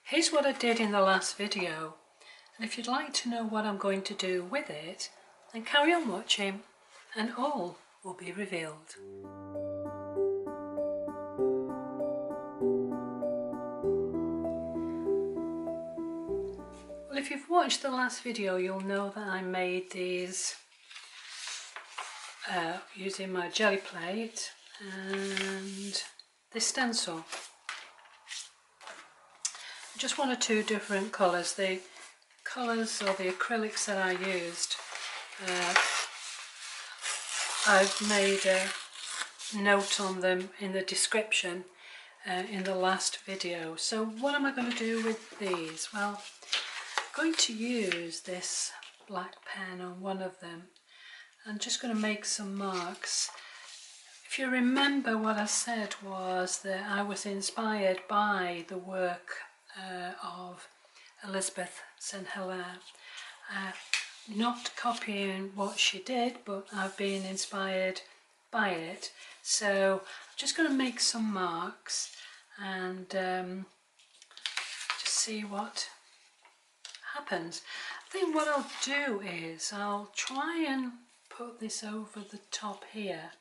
Here's what I did in the last video, and if you'd like to know what I'm going to do with it, then carry on watching and all will be revealed. Well, if you've watched the last video, you'll know that I made these using my jelly plate and this stencil. Just one or two different colours. The colours or the acrylics that I used, I've made a note on them in the description in the last video. So what am I going to do with these? Well, I'm going to use this black pen on one of them. I'm just going to make some marks. If you remember, what I said was that I was inspired by the work of Elizabeth St. Hilaire. Not copying what she did, but I've been inspired by it. So I'm just going to make some marks and just see what happens. I think what I'll do is I'll try and put this over the top here.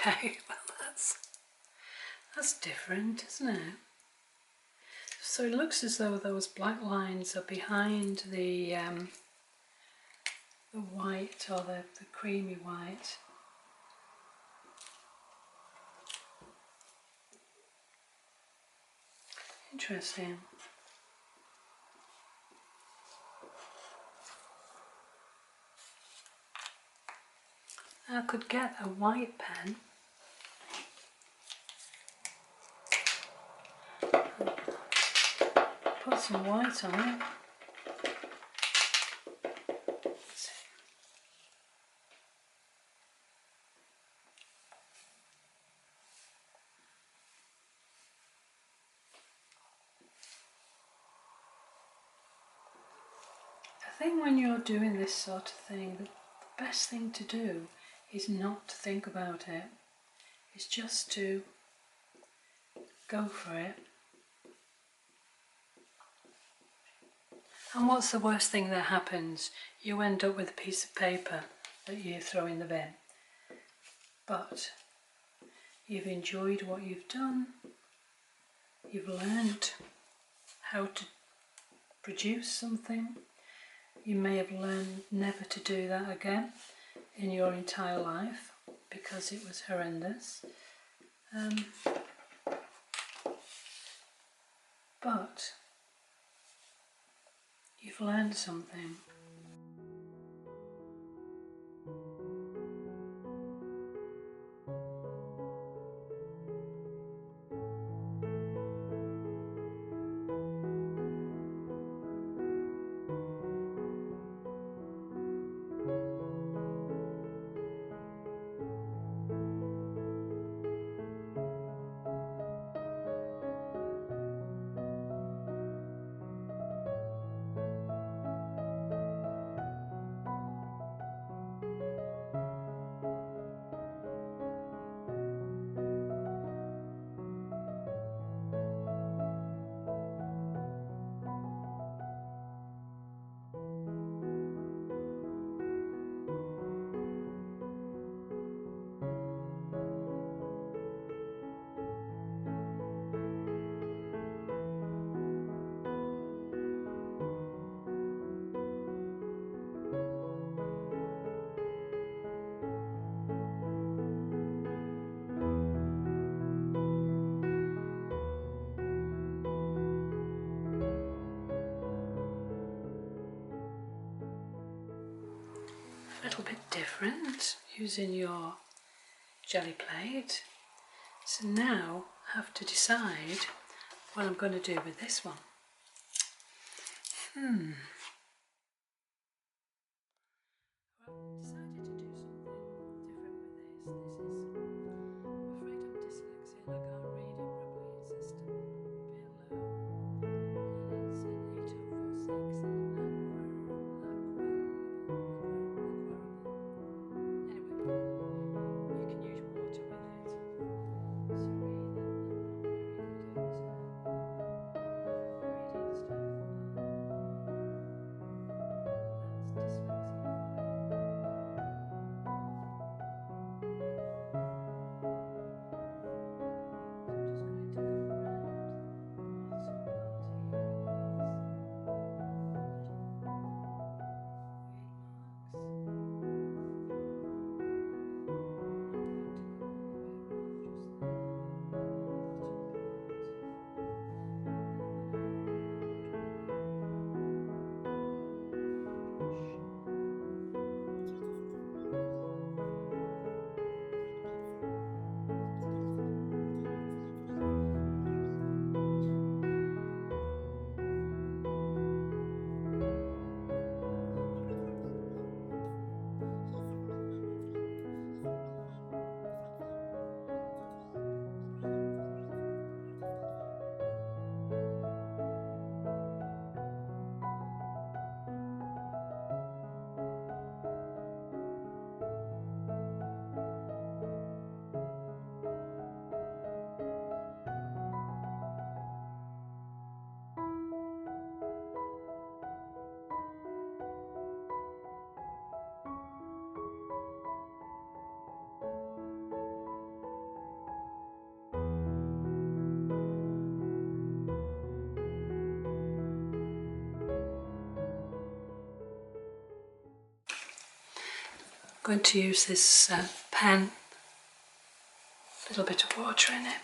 Okay, well that's different, isn't it? So it looks as though those black lines are behind the white or the creamy white. Interesting. I could get a white pen put some white on it. I think when you're doing this sort of thing, the best thing to do is not to think about it. It's just to go for it. And what's the worst thing that happens? You end up with a piece of paper that you throw in the bin. But you've enjoyed what you've done. You've learned how to produce something. You may have learned never to do that again in your entire life because it was horrendous. But you've learned something. little bit different using your jelly plate. So now I have to decide what I'm going to do with this one. Well, I've decided to do something different with this. This is, I'm afraid I'm dyslexic, I can't read it properly. It says below, and it's an 8046 Anyway, you can use water with it. Sorry that I'm not very good at reading stuff, but that's dyslexia for you. I'm going to use this pen, a little bit of water in it.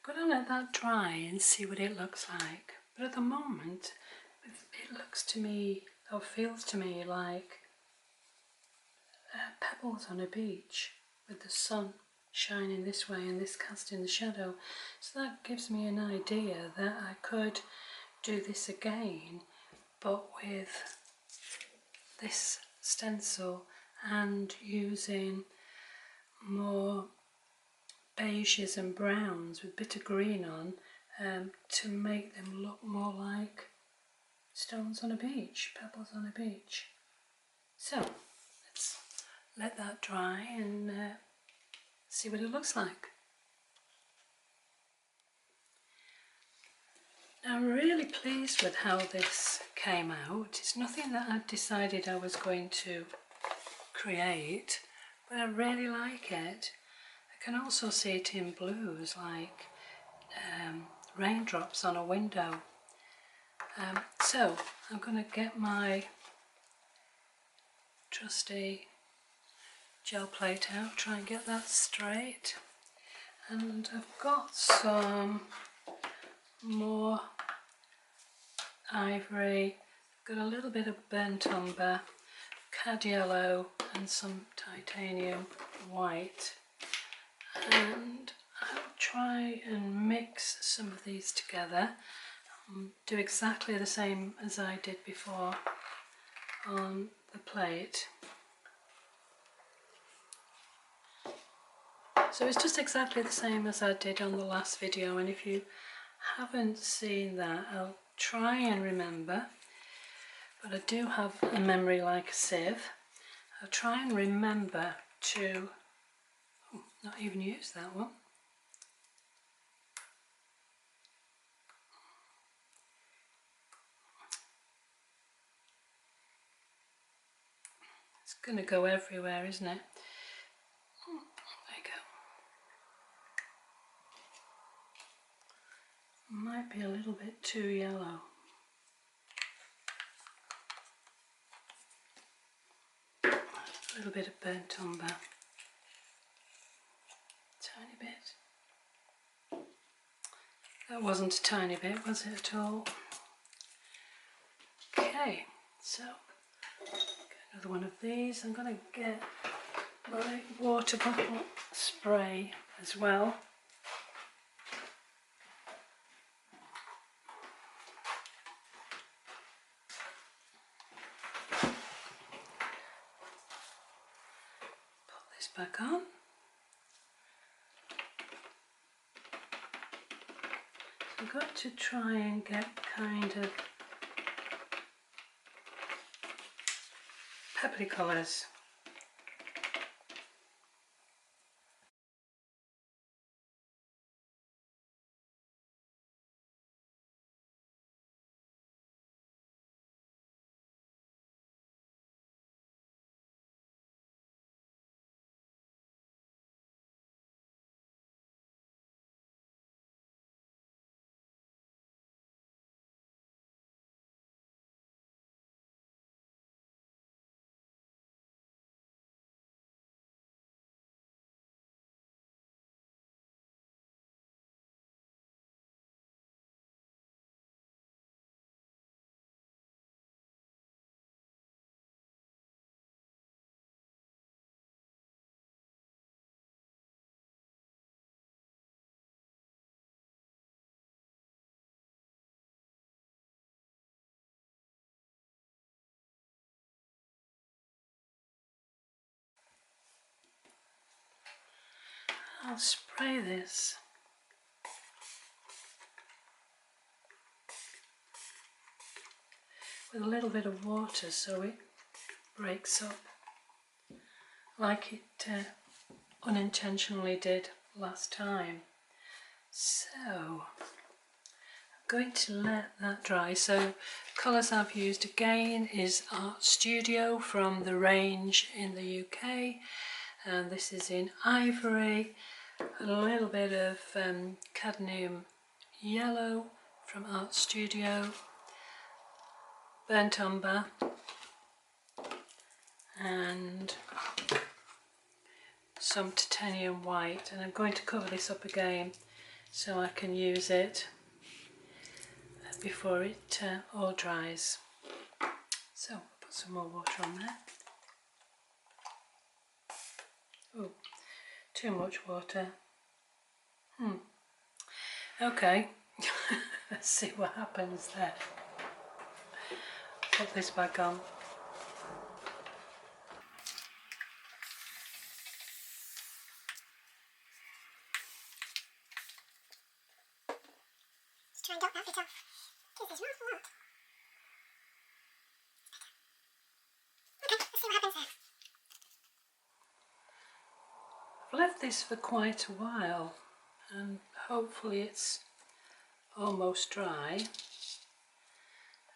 I'm going to let that dry and see what it looks like. But at the moment, it looks to me, or feels to me like pebbles on a beach with the sun shining this way and this casting the shadow. So that gives me an idea that I could do this again, but with this stencil and using more beiges and browns with a bit of green on to make them look more like stones on a beach, pebbles on a beach. So let's let that dry and see what it looks like. I'm really pleased with how this came out. It's nothing that I decided I was going to create, but I really like it. I can also see it in blues, like raindrops on a window. So I'm going to get my trusty gel plate out, try and get that straight. And I've got some more ivory, got a little bit of burnt umber, cad yellow and some titanium white, and I'll try and mix some of these together, do exactly the same as I did before on the plate. So it's just exactly the same as I did on the last video, and if you haven't seen that, I'll try and remember, but I do have a memory like a sieve. I'll try and remember to not even use that one. It's going to go everywhere, isn't it? There you go. Might be a little bit too yellow. A little bit of burnt umber. Tiny bit. That wasn't a tiny bit, was it at all? Okay, so get another one of these. I'm going to get my water bottle spray as well. Put this back on. I've got to try and get kind of pepply colours. I'll spray this with a little bit of water so it breaks up like it unintentionally did last time. So I'm going to let that dry. So colours I've used again is Art Studio from the range in the UK, and this is in ivory, a little bit of cadmium yellow from Art Studio, burnt umber, and some titanium white. And I'm going to cover this up again so I can use it before it all dries. So I'll put some more water on there. Oh, too much water. Okay, let's see what happens there. Put this back on. Try and get that bit off, because there's not a lot. Okay, let's see what happens there. I've left this for quite a while and hopefully it's almost dry,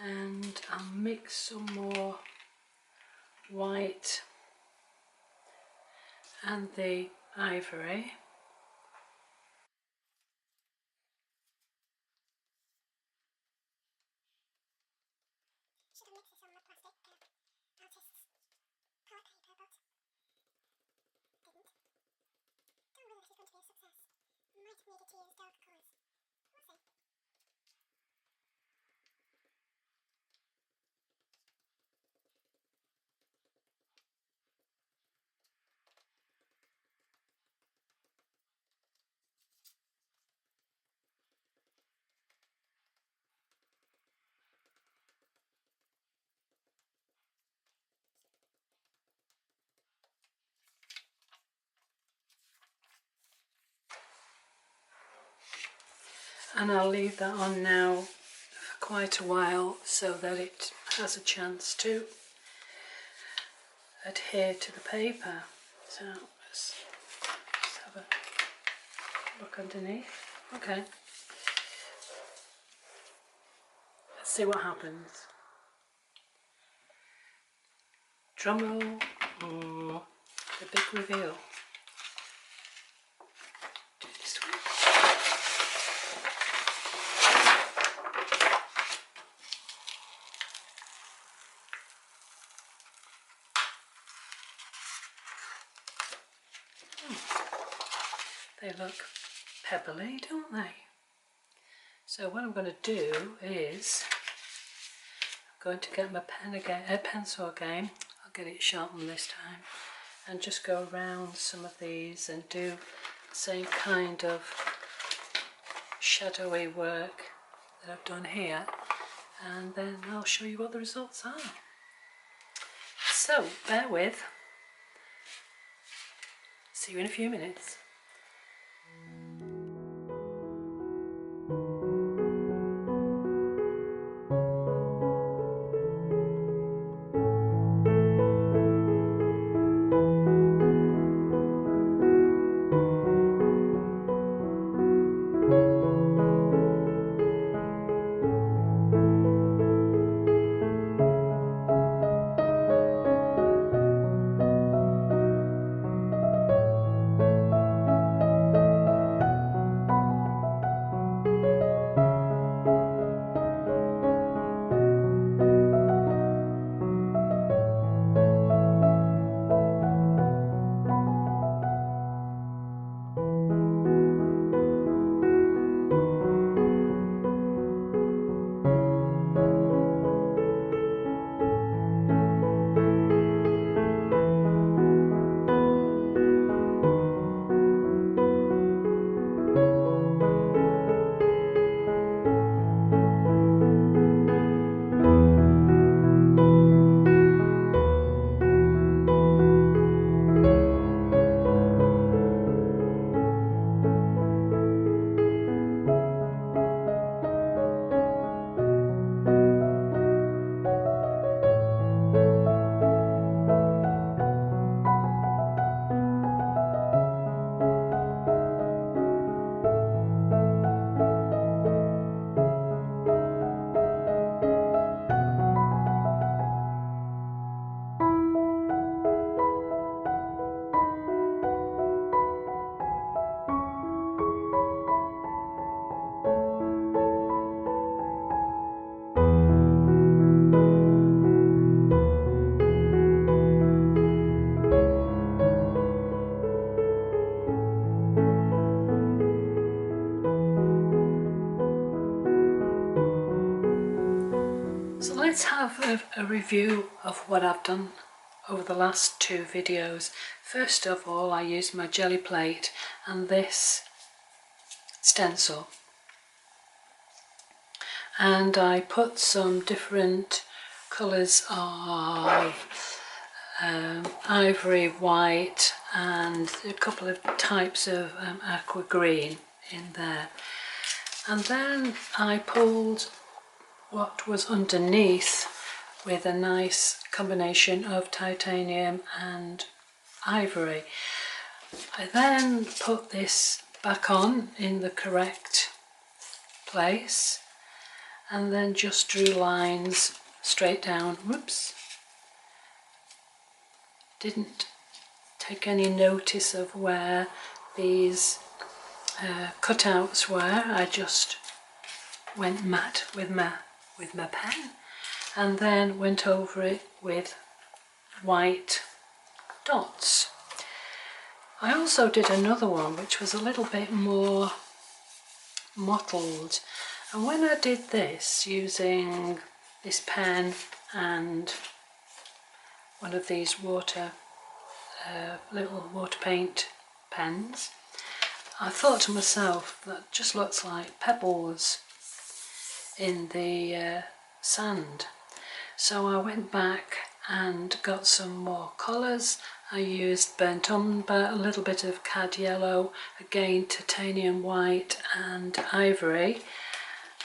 and I'll mix some more white and the ivory. Should have mixed this on my plastic artist's palette paper, but didn't. Don't know if it's going to be a success. Might have needed to use dark colours. We'll see. And I'll leave that on now for quite a while so that it has a chance to adhere to the paper. So let's have a look underneath. Okay, let's see what happens. Drum roll. Oh, the big reveal. Do this one. They look pebbly, don't they? So what I'm going to do is I'm going to get my pen again, pencil again. I'll get it sharpened this time, and just go around some of these and do the same kind of shadowy work that I've done here, and then I'll show you what the results are. So bear with. See you in a few minutes. So let's have a review of what I've done over the last two videos. First of all, I used my jelly plate and this stencil, and I put some different colours of ivory, white, and a couple of types of aqua green in there, and then I pulled what was underneath with a nice combination of titanium and ivory. I then put this back on in the correct place, and then just drew lines straight down. Whoops, didn't take any notice of where these cutouts were. I just went matte with my pen, and then went over it with white dots. I also did another one which was a little bit more mottled, and when I did this using this pen and one of these little water paint pens, I thought to myself, that just looks like pebbles in the sand. So I went back and got some more colours. I used burnt umber, a little bit of cad yellow, again titanium white and ivory,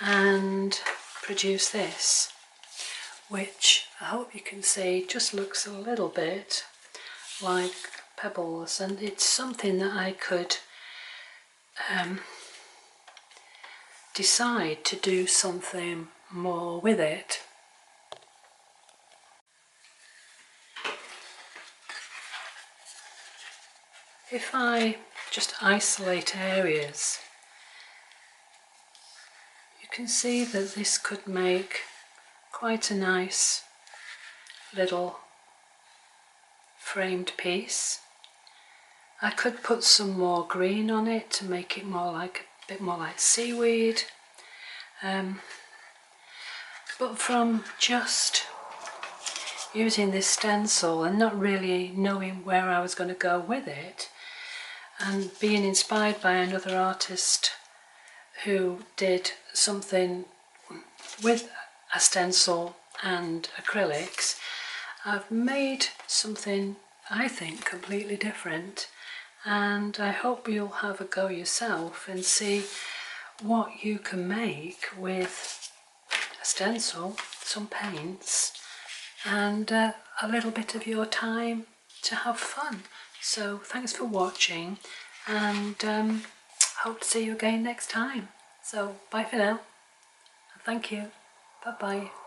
and produced this, which I hope you can see just looks a little bit like pebbles, and it's something that I could decide to do something more with it. If I just isolate areas, you can see that this could make quite a nice little framed piece. I could put some more green on it to make it more like a bit more like seaweed. But from just using this stencil and not really knowing where I was going to go with it, and being inspired by another artist who did something with a stencil and acrylics, I've made something I think completely different, and I hope you'll have a go yourself and see what you can make with a stencil, some paints, and a little bit of your time to have fun. So thanks for watching, and hope to see you again next time. So bye for now, and thank you. Bye bye.